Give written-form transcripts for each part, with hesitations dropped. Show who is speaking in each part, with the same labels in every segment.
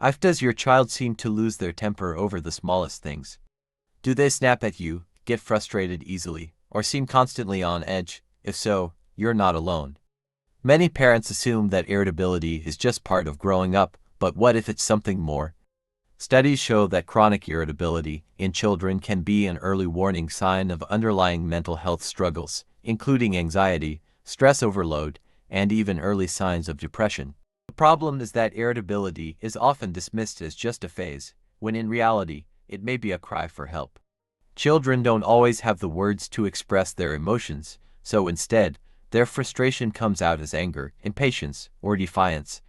Speaker 1: Does your child seem to lose their temper over the smallest things? Do they snap at you, get frustrated easily, or seem constantly on edge? If so, you're not alone. Many parents assume that irritability is just part of growing up, but what if it's something more? Studies show that chronic irritability in children can be an early warning sign of underlying mental health struggles, including anxiety, stress overload, and even early signs of depression. The problem is that irritability is often dismissed as just a phase, when in reality, it may be a cry for help. Children don't always have the words to express their emotions, so instead, their frustration comes out as anger, impatience, or defiance.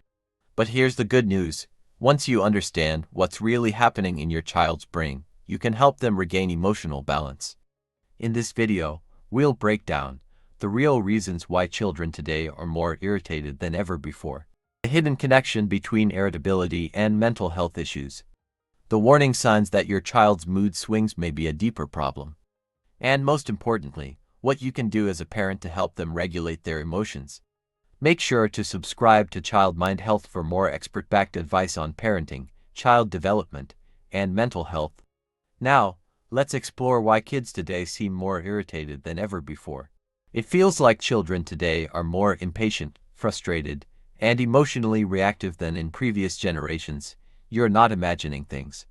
Speaker 1: But here's the good news. Once you understand what's really happening in your child's brain, you can help them regain emotional balance. In this video, we'll break down the real reasons why children today are more irritated than ever before, the hidden connection between irritability and mental health issues, the warning signs that your child's mood swings may be a deeper problem, and most importantly, what you can do as a parent to help them regulate their emotions. Make sure to subscribe to Child Mind Health for more expert-backed advice on parenting, child development, and mental health. Now, let's explore why kids today seem more irritated than ever before. It feels like children today are more impatient, frustrated, and emotionally reactive than in previous generations. You're not imagining things.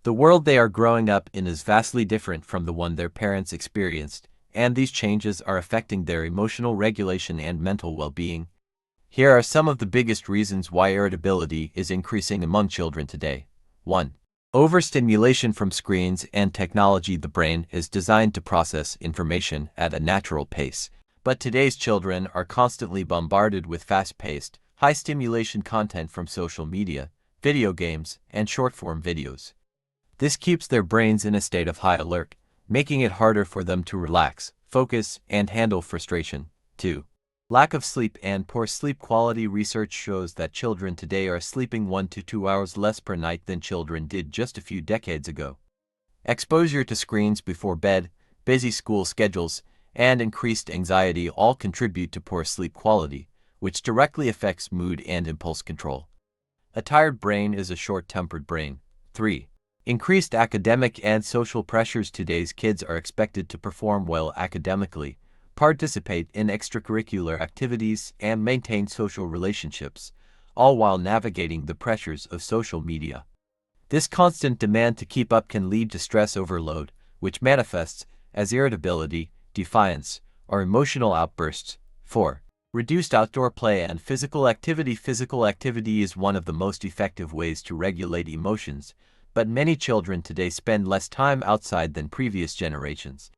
Speaker 1: The world they are growing up in is vastly different from the one their parents experienced, and these changes are affecting their emotional regulation and mental well-being. Here are some of the biggest reasons why irritability is increasing among children today. 1. Overstimulation from screens and technology. The brain is designed to process information at a natural pace, but today's children are constantly bombarded with fast-paced, high-stimulation content from social media, video games, and short-form videos. This keeps their brains in a state of high alert, making it harder for them to relax, focus, and handle frustration. 2. Lack of sleep and poor sleep quality. Research shows that children today are sleeping 1 to 2 hours less per night than children did just a few decades ago. Exposure to screens before bed, busy school schedules, and increased anxiety all contribute to poor sleep quality, which directly affects mood and impulse control. A tired brain is a short-tempered brain. 3. Increased academic and social pressures. Today's kids are expected to perform well academically, participate in extracurricular activities, and maintain social relationships, all while navigating the pressures of social media. This constant demand to keep up can lead to stress overload, which manifests as irritability, defiance, or emotional outbursts. 4. Reduced outdoor play and physical activity. Physical activity is one of the most effective ways to regulate emotions, but many children today spend less time outside than previous generations.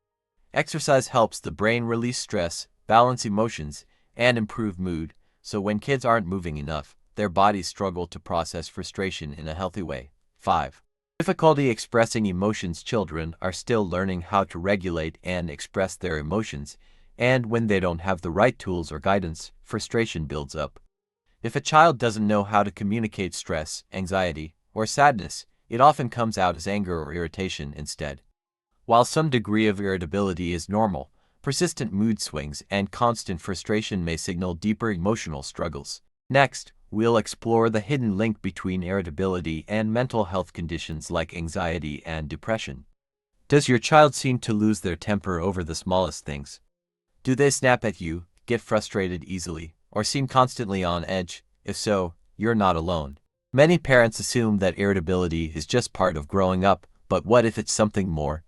Speaker 1: Exercise helps the brain release stress, balance emotions, and improve mood, so when kids aren't moving enough, their bodies struggle to process frustration in a healthy way. 5. Difficulty expressing emotions. Children are still learning how to regulate and express their emotions, and when they don't have the right tools or guidance, frustration builds up. If a child doesn't know how to communicate stress, anxiety, or sadness, it often comes out as anger or irritation instead. While some degree of irritability is normal, persistent mood swings and constant frustration may signal deeper emotional struggles. Next, we'll explore the hidden link between irritability and mental health conditions like anxiety and depression. Does your child seem to lose their temper over the smallest things? Do they snap at you, get frustrated easily, or seem constantly on edge? If so, you're not alone. Many parents assume that irritability is just part of growing up, but what if it's something more?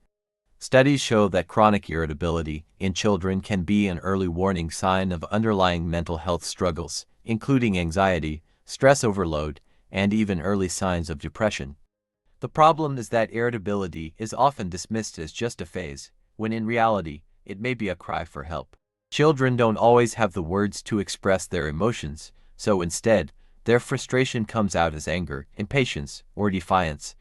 Speaker 1: Studies show that chronic irritability in children can be an early warning sign of underlying mental health struggles, including anxiety, stress overload, and even early signs of depression. The problem is that irritability is often dismissed as just a phase, when in reality, it may be a cry for help. Children don't always have the words to express their emotions, so instead, their frustration comes out as anger, impatience, or defiance.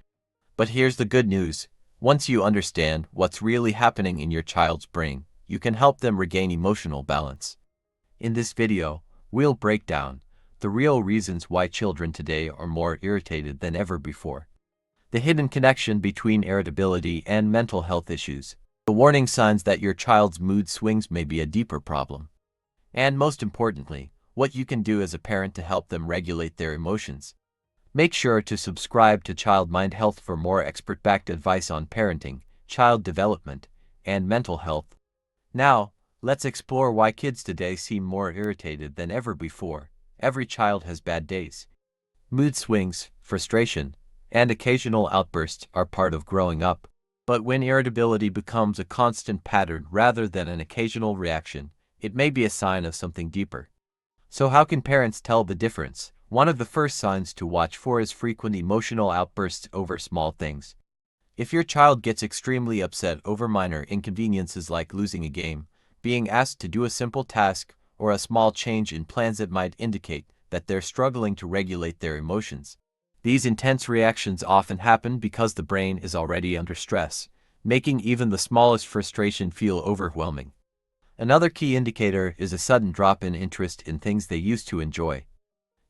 Speaker 1: But here's the good news. Once you understand what's really happening in your child's brain, you can help them regain emotional balance. In this video, we'll break down the real reasons why children today are more irritated than ever before, the hidden connection between irritability and mental health issues, the warning signs that your child's mood swings may be a deeper problem, and most importantly, what you can do as a parent to help them regulate their emotions. Make sure to subscribe to Child Mind Health for more expert-backed advice on parenting, child development, and mental health. Now, let's explore why kids today seem more irritated than ever before. Every child has bad days. Mood swings, frustration, and occasional outbursts are part of growing up. But when irritability becomes a constant pattern rather than an occasional reaction, it may be a sign of something deeper. So how can parents tell the difference? One of the first signs to watch for is frequent emotional outbursts over small things. If your child gets extremely upset over minor inconveniences like losing a game, being asked to do a simple task, or a small change in plans, it might indicate that they're struggling to regulate their emotions. These intense reactions often happen because the brain is already under stress, making even the smallest frustration feel overwhelming. Another key indicator is a sudden drop in interest in things they used to enjoy.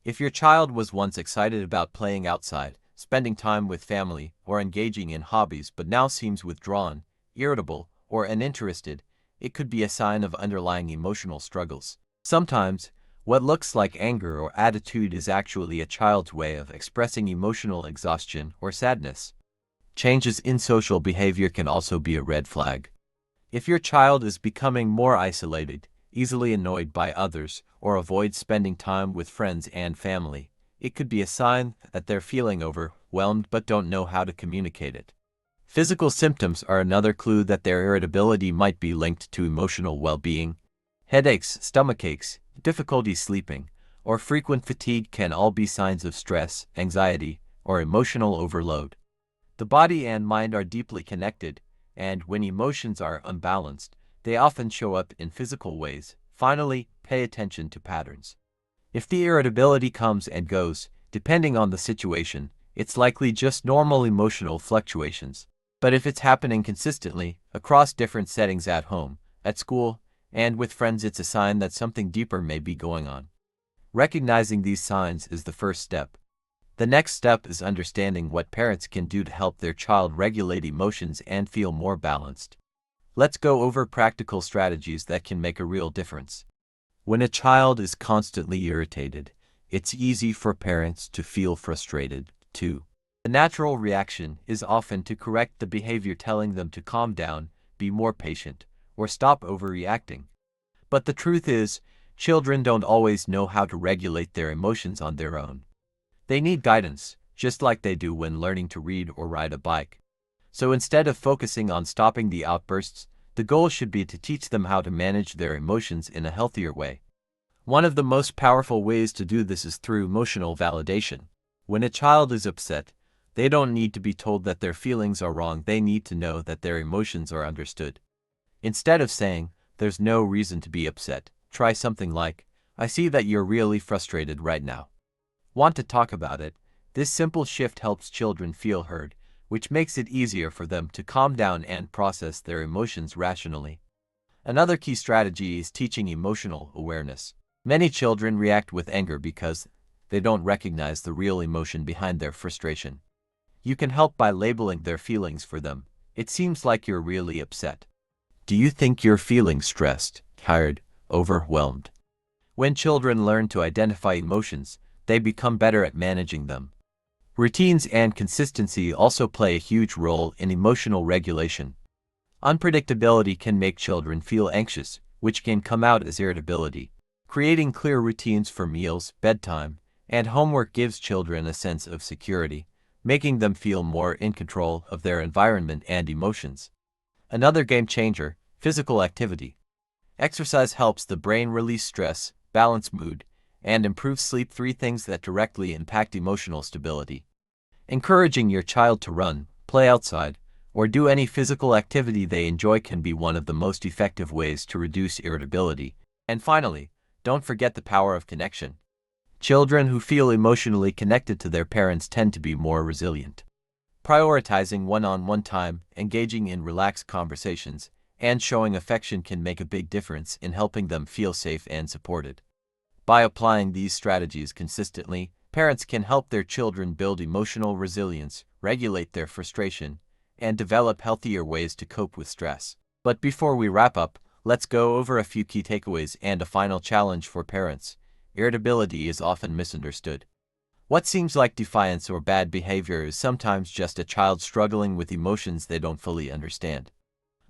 Speaker 1: If your child was once excited about playing outside, spending time with family, or engaging in hobbies but now seems withdrawn, irritable, or uninterested, it could be a sign of underlying emotional struggles. Sometimes, what looks like anger or attitude is actually a child's way of expressing emotional exhaustion or sadness. Changes in social behavior can also be a red flag. If your child is becoming more isolated, easily annoyed by others, or avoids spending time with friends and family, it could be a sign that they're feeling overwhelmed but don't know how to communicate it. Physical symptoms are another clue that their irritability might be linked to emotional well-being. Headaches, stomachaches, difficulty sleeping, or frequent fatigue can all be signs of stress, anxiety, or emotional overload. The body and mind are deeply connected, and when emotions are unbalanced, they often show up in physical ways. Finally, pay attention to patterns. If the irritability comes and goes, depending on the situation, it's likely just normal emotional fluctuations. But if it's happening consistently, across different settings at home, at school, and with friends, it's a sign that something deeper may be going on. Recognizing these signs is the first step. The next step is understanding what parents can do to help their child regulate emotions and feel more balanced. Let's go over practical strategies that can make a real difference. When a child is constantly irritated, it's easy for parents to feel frustrated, too. The natural reaction is often to correct the behavior, telling them to calm down, be more patient, or stop overreacting. But the truth is, children don't always know how to regulate their emotions on their own. They need guidance, just like they do when learning to read or ride a bike. So instead of focusing on stopping the outbursts, the goal should be to teach them how to manage their emotions in a healthier way. One of the most powerful ways to do this is through emotional validation. When a child is upset, they don't need to be told that their feelings are wrong. They need to know that their emotions are understood. Instead of saying, "There's no reason to be upset," try something like, "I see that you're really frustrated right now. Want to talk about it?" This simple shift helps children feel heard, which makes it easier for them to calm down and process their emotions rationally. Another key strategy is teaching emotional awareness. Many children react with anger because they don't recognize the real emotion behind their frustration. You can help by labeling their feelings for them. "It seems like you're really upset. Do you think you're feeling stressed, tired, overwhelmed?" When children learn to identify emotions, they become better at managing them. Routines and consistency also play a huge role in emotional regulation. Unpredictability can make children feel anxious, which can come out as irritability. Creating clear routines for meals, bedtime, and homework gives children a sense of security, making them feel more in control of their environment and emotions. Another game changer, physical activity. Exercise helps the brain release stress, balance mood, and improve sleep, 3 things that directly impact emotional stability. Encouraging your child to run, play outside, or do any physical activity they enjoy can be one of the most effective ways to reduce irritability. And finally, don't forget the power of connection. Children who feel emotionally connected to their parents tend to be more resilient. Prioritizing one-on-one time, engaging in relaxed conversations, and showing affection can make a big difference in helping them feel safe and supported. By applying these strategies consistently, parents can help their children build emotional resilience, regulate their frustration, and develop healthier ways to cope with stress. But before we wrap up, let's go over a few key takeaways and a final challenge for parents. Irritability is often misunderstood. What seems like defiance or bad behavior is sometimes just a child struggling with emotions they don't fully understand.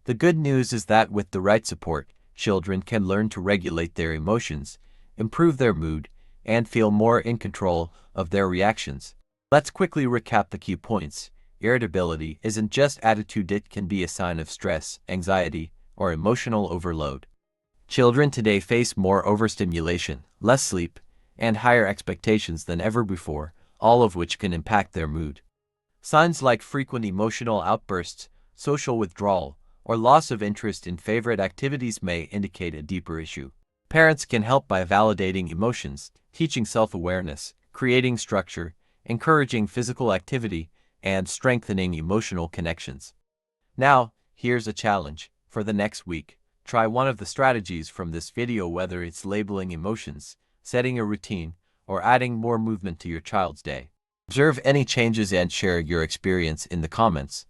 Speaker 1: The good news is that with the right support, children can learn to regulate their emotions, improve their mood, and feel more in control of their reactions. Let's quickly recap the key points. Irritability isn't just attitude, it can be a sign of stress, anxiety, or emotional overload. Children today face more overstimulation, less sleep, and higher expectations than ever before, all of which can impact their mood. Signs like frequent emotional outbursts, social withdrawal, or loss of interest in favorite activities may indicate a deeper issue. Parents can help by validating emotions, teaching self-awareness, creating structure, encouraging physical activity, and strengthening emotional connections. Now, here's a challenge. For the next week, try one of the strategies from this video, whether it's labeling emotions, setting a routine, or adding more movement to your child's day. Observe any changes and share your experience in the comments.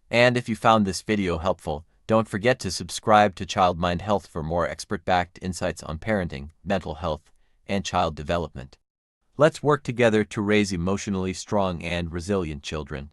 Speaker 1: And if you found this video helpful, don't forget to subscribe to Child Mind Health for more expert-backed insights on parenting, mental health, and child development. Let's work together to raise emotionally strong and resilient children.